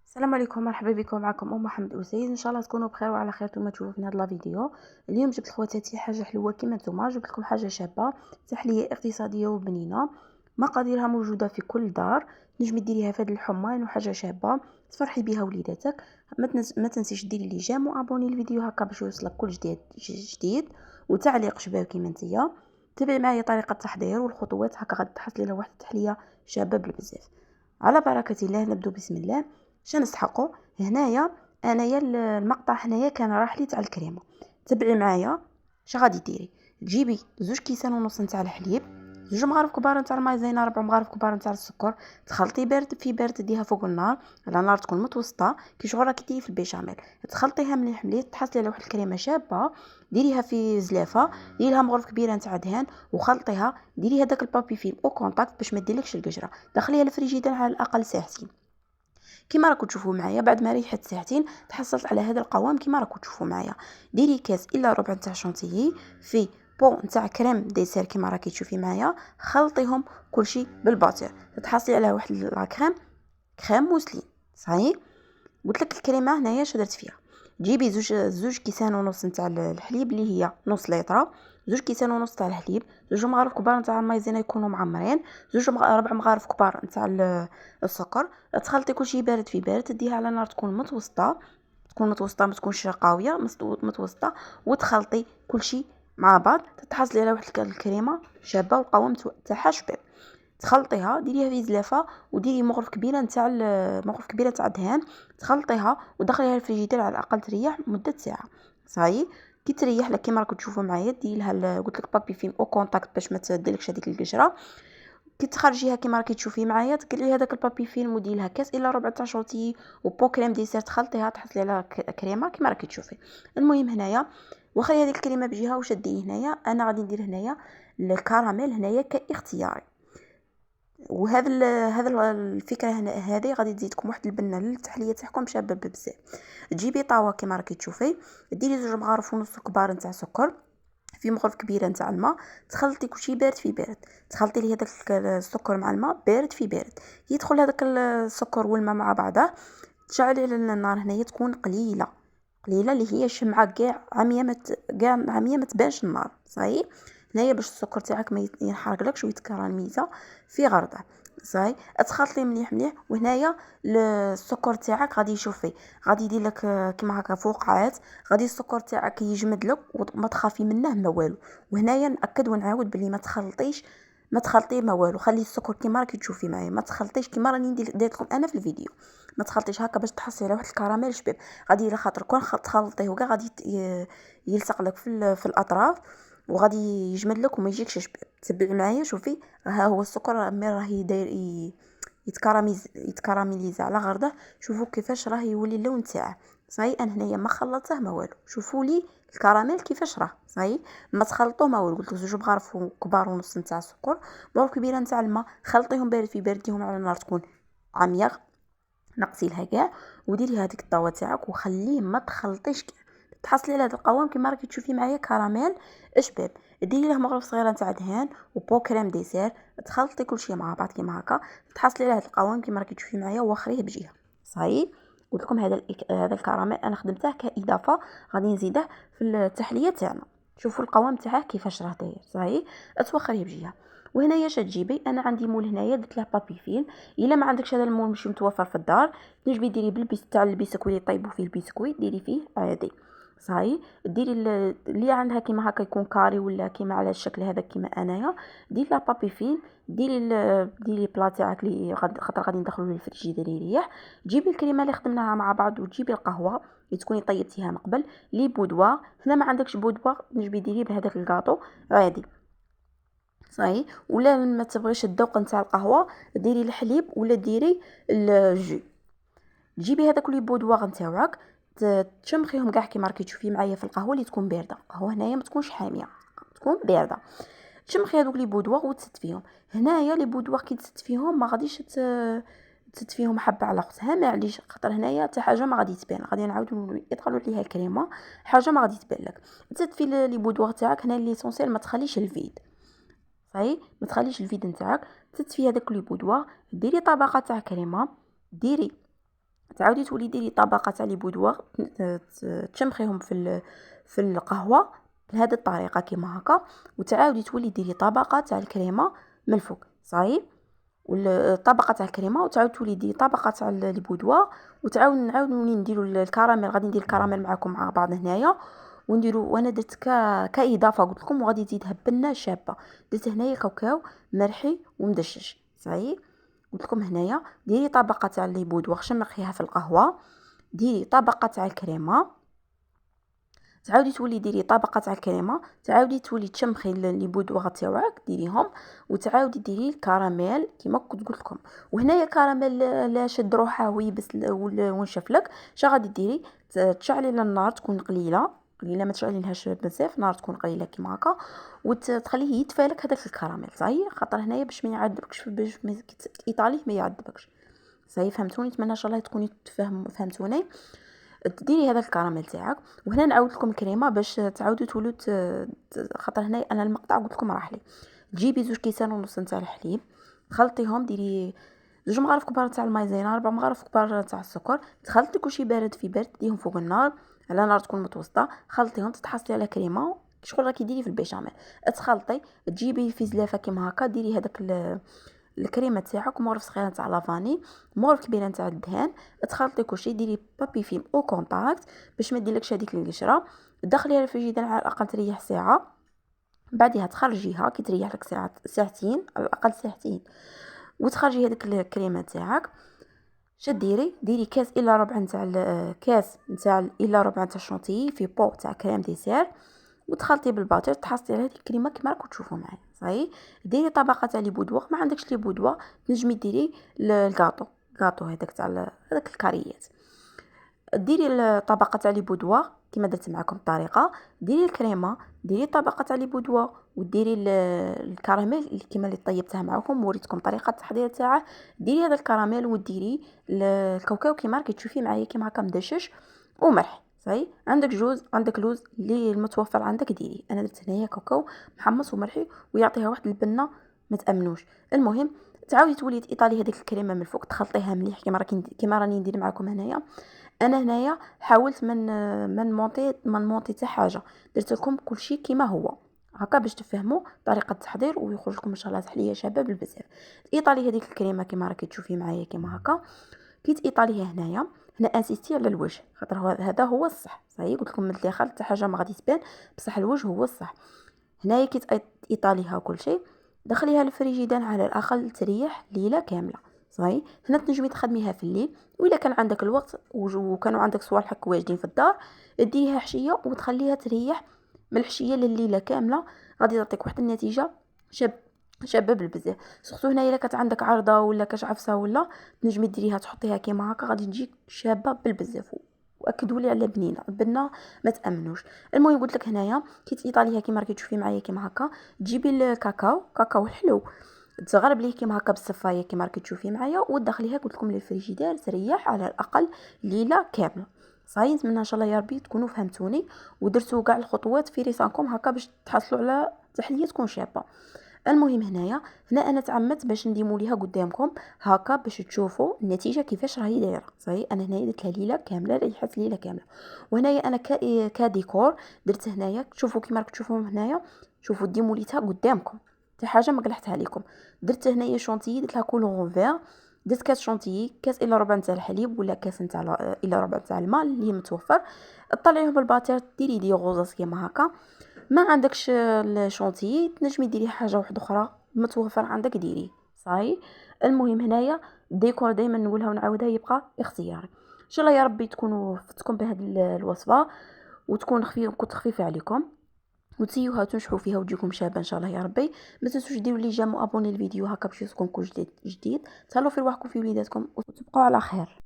السلام عليكم، مرحبا بكم. معكم ام محمد اسيد. ان شاء الله تكونوا بخير وعلى خير ثم تشوفوا في هذا الفيديو. اليوم جبت لخواتاتي حاجه حلوه كما نتوما، جبت لكم حاجه شابه، تحليه اقتصاديه وبنينه، مقاديرها موجوده في كل دار. نجمي ديريها في هذا الحمان وحاجه شابه تفرحي بها وليداتك. ما تنسيش ديري لي جيم وابوني الفيديو هكا باش يوصلك كل جديد وتعليق شباب كيما نتيا. تابعي معايا طريقه التحضير والخطوات، هكا غادي تحصلي على واحد التحليه شابه بزاف. على بركه الله، نبدو بسم الله. شنسحقوا هنايا؟ انايا المقطع هنايا كان راح لي تاع الكريمه. تبعي معايا. غادي ديري؟ تجيبي 2 كيسان ونص نتاع الحليب، 2 مغارف كبار نتاع المايزينا، 4 مغارف كبار نتاع السكر. تخلطي بارد في بارد، تديها فوق النار على نار تكون متوسطه كي شغل راكي ديري في البيشاميل. تخلطيها مليح مليح، تحصلي على واحد الكريمه شابه. ديريها في زلافه، ديريها مغرف كبيره نتاع دهان وخلطيها. ديري هذاك البابي فيلم او كونتاكت باش ما ديرلكش القشره. دخليها الفريجيدير على الاقل ساعتين. كيما راكم تشوفوا معايا، بعد ما ريحت ساعتين تحصلت على هذا القوام كيما راكم تشوفوا معايا. ديري كاس الا ربع نتاع شونتيي في بو نتاع كريم ديسير كيما راكي تشوفي معايا. خلطيهم كلشي بالباتير، تحصلي على واحد لا كريم موسلين. صحيح. قلت لك الكريمه هنايا شدرت فيها. جيبي زوج كيسان ونص نتاع الحليب اللي هي نص لتر، 2 كيسان ونص تاع الحليب، 2 مغارف كبار نتاع المايزينا يكونوا معمرين، 4 مغارف كبار نتاع السكر. تخلطي كلشي بارد في بارد، تديها على نار تكون متوسطه، ما تكونش قاويه، متوسطه. وتخلطي كلشي مع بعض، تحصلي على واحد الكريمه شابه والقوام تاعها شباب. تخلطيها، ديريها في زلافه وديري مغرف كبيره تاع دهان. تخلطيها ودخليها الفريجيدير على الاقل تريح مده ساعه. صاي. كي تريح لك كيما راكم تشوفوا معايا، ديري لها قلت لك بابي فيم او كونتاكت باش ما تديلكش هذيك القشره. كي تخرجيها كيما راكي تشوفي معايا، تقلعي هذاك البابي فيلم وديري لها كاس الا ربع تاع شونتيي وبو كريم ديسير. تخلطيها تحصلي على كريمه كيما راكي تشوفي. المهم هنايا وخلي هذيك الكريمه بجهه وش ديري هنايا. انا غادي ندير هنايا الكراميل هنايا كاختياري. وهذا هذا الفكره هذه غادي تزيدكم واحد البنه للتحليه تاعكم شابه بزاف. تجيبي طاوه كيما راكي تشوفي، ديري 2 مغارف ونص كبار نتاع سكر في مغرف كبيره نتاع الماء. تخلطي كلشي بارد في بارد. تخلطي لي هذاك السكر مع الماء بارد في بارد. يدخل هذاك السكر والماء مع بعضه. تشعلي على النار هنايا تكون قليله قليله، اللي هي شمعه كاع عمية ما تبانش النار. صحيح. هنايا باش السكر تاعك ما ينحرقلكش ويتكراميزا في غرضه. صاي. تخلطي مليح مليح. وهنايا السكر تاعك غادي يشوفي، غادي يدير لك كيما هكا فوقعات. غادي السكر تاعك يجمد لك وما تخافي منه ما والو. وهنايا ناكد ونعاود بلي ما تخلطي ما والو. خلي السكر كيما راكي تشوفي معايا، ما تخلطيش كيما راني درت لكم انا في الفيديو. ما تخلطيش هكا باش تحصلي على واحد الكراميل شباب. غادي على خاطر كون تخلطيه وكاع غادي يلصق لك في الاطراف وغادي يجمد لك وما يجيكش شباب. تبعي معايا شوفي. ها هو السكر مي راهي داير يتكراميليزا على غرضه. شوفوا كيفاش راه يولي اللون تاعه. صاي. انا هنايا ما خلطته ما والو. شوفوا لي الكراميل كيفاش راه. صاي. ما تخلطوه ما والو. قلت 2 مغارف كبار ونص نتاع السكر، مغرف كبيره نتاع الماء. خلطيهم بارد في بارد، ديهم على النار تكون عمياء. نقصي لها كاع وديري هذيك الطاوه تاعك وخليه ما تخلطيش كاع. تحصلي على هذا القوام كيما راكي تشوفي معايا كراميل شباب. ديري له مغرف صغيره نتاع دهان وبو كريم ديسير. تخلطي كل شيء مع بعض كيما هكا. تحصلي على هذا القوام كيما راكي تشوفي معايا واخريه بجهه. صحيح. قلت لكم هذا الكراميل انا خدمته كاضافه، غادي نزيده في التحليه تاعنا. شوفوا القوام تاعه كيفاش راه داير. صحيح. توخريه بجهه. وهنايا اش تجيبي؟ انا عندي مول هنايا درت له بابي فيلم. الا ما عندكش هذا المول مش متوفر في الدار، تنجمي ديري بالبيس تاع البسكويت اللي طيبوا فيه البسكويت، ديري فيه عادي. صاي. ديري اللي عندها كيما هكا يكون كاري ولا كيما على الشكل هذا كيما انايا. ديري لا بابي فيلم. ديري بلا تاعك اللي خاطر غادي ندخلوا للفريجيدير يريح. جيبي الكريمه اللي خدمناها مع بعض وتجيبي القهوه اللي تكوني طيبتيها من قبل. لي بودوا. هنا ما عندكش بودوا تنجمي ديري بهذاك الكاطو عادي. صاي. ولا ما تبغيش الذوق نتاع القهوه، ديري الحليب ولا ديري الجو. تجيبي هذاك لي بودواغ نتاعك، تشمخيهم كاع كيما راكي تشوفي معايا في القهوه اللي تكون بارده. القهوه هنايا ما تكونش حاميه، تكون بارده. تشمخي هذوك لي بودواغ وتسد فيهم. هنايا لي بودواغ كي تسد فيهم ما غاديش تسد فيهم حبه على اختها. معليش خاطر هنايا حتى حاجه ما غادي تبان. غادي نعاودوا يدخلوا ليها الكريمه، حاجه ما غادي تبان لك. تسد في لي بودواغ تاعك. هنا ليسونسيال ما تخليش الفيد. صحيح. ما تخليش الفيد نتاعك. تطفي هذاك لي بودوا. ديري طبقه تاع كريمه. ديري تعاودي تولي ديري طبقه تاع لي بودوار تشمخيهم في القهوه بهذه الطريقه كيما هكا، وتعاودي تولي ديري طبقه تاع الكريمه من الفوق. صاي والطبقه تاع الكريمه، وتعاود تولي ديري طبقه تاع لي بودوار، نعاود نولي نديروا الكراميل. غادي ندير الكراميل معكم مع بعض هنايا ونديروا. وانا درت كاضافه قلت لكم، وغادي تزيدها بنه شابه. درت هنايا كاوكاو مرحي ومدشش. صاي قلت لكم هنايا ديري طبقه تاع لي بودوار شمخيها في القهوه، ديري طبقه تاع الكريمه، تعاودي تولي ديري طبقه تاع الكريمه، تعاودي تولي تشمخي لي بودوار تاعك ديريهم، وتعاودي ديري الكراميل كيما كنت قلت لكم. وهنايا كراميل لا شد روحه ويبس ونشف لك، شا غادي ديري تشعلي النار تكون قليله ما تشعلينهاش بزاف، نار تكون قليله كيما هكا، وتخليه يدفى لك هذاك الكراميل. صاي خاطر هنايا باش ما يعذبكش، باش ايطالي ما يعذبكش. صاي فهمتوني؟ نتمنى ان شاء الله تكوني فهمتوني. ديري هذا الكراميل تاعك، وهنا نعاود لكم الكريمه باش تعاودوا تولوا خاطر هنا انا المقطع قلت لكم راح لي. تجيبي 2 كيسان ونص نتاع الحليب، تخلطيهم، ديري 2 مغارف كبار تاع المايزينا، 4 مغارف كبار تاع السكر، تخلطي كلشي بارد في بارد، ديهم فوق النار على نار تكون متوسطه، خلطيهم، تتحصلي على كريمه شغل راكي ديري في البيشاميل. تخلطي، تجيبي في زلافه كيما هكا، ديري هذاك الكريمه تاعك، مغرف صغيره تاع لافاني، مغرف كبيره تاع الدهان، تخلطي كلشي، ديري بابي فيلم او كونتاكت باش ما ديرلكش هذيك القشره، دخليها الفريجيدير على الاقل تريح ساعه، بعدها تخرجيها كي تريح لك ساعتين على الاقل ساعتين، وتخرجي هذيك الكريمه تاعك. شديري ديري كاس الا ربع نتاع كاس نتاع الا ربع تاع شونتيي في بو تاع كريم ديسير، وتخلطي بالباتر، تحصلي على هذه الكريمه كيما راكم تشوفوا معايا. صاي ديري طبقه تاع لي بودوار، ما عندكش لي بودوار تنجمي ديري الكاطو هذاك تاع هذاك الكاريات، ديري الطبقه تاع لي بودوار كيما درت معكم الطريقه، ديري الكريمه، ديري طبقه تاع لي بودوار، وديري الكراميل اللي كيما اللي طيبتها معكم وريتكم طريقه التحضير تاعه، ديري هذا الكراميل، وديري الكاوكاو كيما راكي تشوفي معايا كيما هكا مدشش ومرح. صاي عندك لوز اللي المتوفر عندك ديري. انا درت هنايا كاوكاو محمص ومرحي ويعطيها واحد البنه ما تامنوش. المهم تعاودي تولي ايطالي هذيك الكريمه من الفوق، تخلطيها مليح كيما راني ندير معكم هنايا. انا هنايا حاولت من مونتي حتى حاجه، درت لكم كلشي كيما هو هكا باش تفهموا طريقه التحضير ويخرج لكم ان شاء الله تحليه شابه بالبزاف. ايطالي هذيك الكريمه كيما راكي تشوفي معايا كيما هكا، كي ايطاليها هنايا هنا انسيستي على الوجه خاطر هذا هو الصح. صحيح قلت لكم من الداخل حتى حاجه ما غادي تبان، بصح الوجه هو الصح. هنايا كي ايطاليها كل شيء، دخليها الفريجيدان على الاقل تريح ليله كامله. صحيح هنا تنجمي تخدميها في الليل، واذا كان عندك الوقت وكانوا عندك صوالحك واجدين في الدار، ديريها حشيه وتخليها تريح من الحشيه لليله كامله، غادي تعطيك واحد النتيجه شابه بالبزاف. سورتو هنايا الا كانت عندك عرضه ولا كاش عفسه ولا تنجمي ديريها تحطيها كيما هكا، غادي تجيك شابه بالبزاف، واكدوا لي على بنه ما تامنوش. المهم قلت لك هنايا كي ايطاليها كيما راكي تشوفي معايا كيما هكا، تجيبي الكاكاو الحلو، تغرب ليه كيما هكا بالصفايه كيما راكي تشوفي معايا، وتدخليها قلت لكم للفريجيدير تريح على الاقل ليله كامله. صاي نتمنى ان شاء الله يا ربي تكونوا فهمتوني ودرتوا كاع الخطوات في ريسانكم هكا باش تحصلوا على تحليه تكون شابه. المهم هنا انا تعمدت باش نديمو ليها قدامكم هكا باش تشوفوا النتيجه كيفاش راهي دايره. صحيح انا هنايا درت لها ليله كامله، ريحت ليله كامله. وهنايا انا كديكور درت هنايا تشوفوا كيما راكم تشوفوا هنايا، شوفوا ديموليتها قدامكم حتى حاجه ما قلحتها لكم. درت هنايا شونتيي، درت لها كولور فير، درت كاس شونتيي، كاس الا ربع نتاع الحليب ولا كاس نتاع الا ربع نتاع الماء اللي متوفر، طلعيهم بالباتير، ديري لي غوزاس كيما هكا. ما عندكش الشونتيي تنجمي ديري حاجه واحده اخرى متوفر عندك ديري. صاي المهم هنايا الديكور دائما نقولها ونعاودها يبقى اختياري. ان شاء الله يا ربي تكونوا فتكم بهذه الوصفه وتكون خفيفه عليكم وتسيوها وتنجحوا فيها وتجيكم شابه ان شاء الله يا ربي. ما تنسوش ديروا لي جيم وابوني الفيديو هكا باش يوصلكم كل جديد. تهلاو في رواحكم في وليداتكم وتبقوا على خير.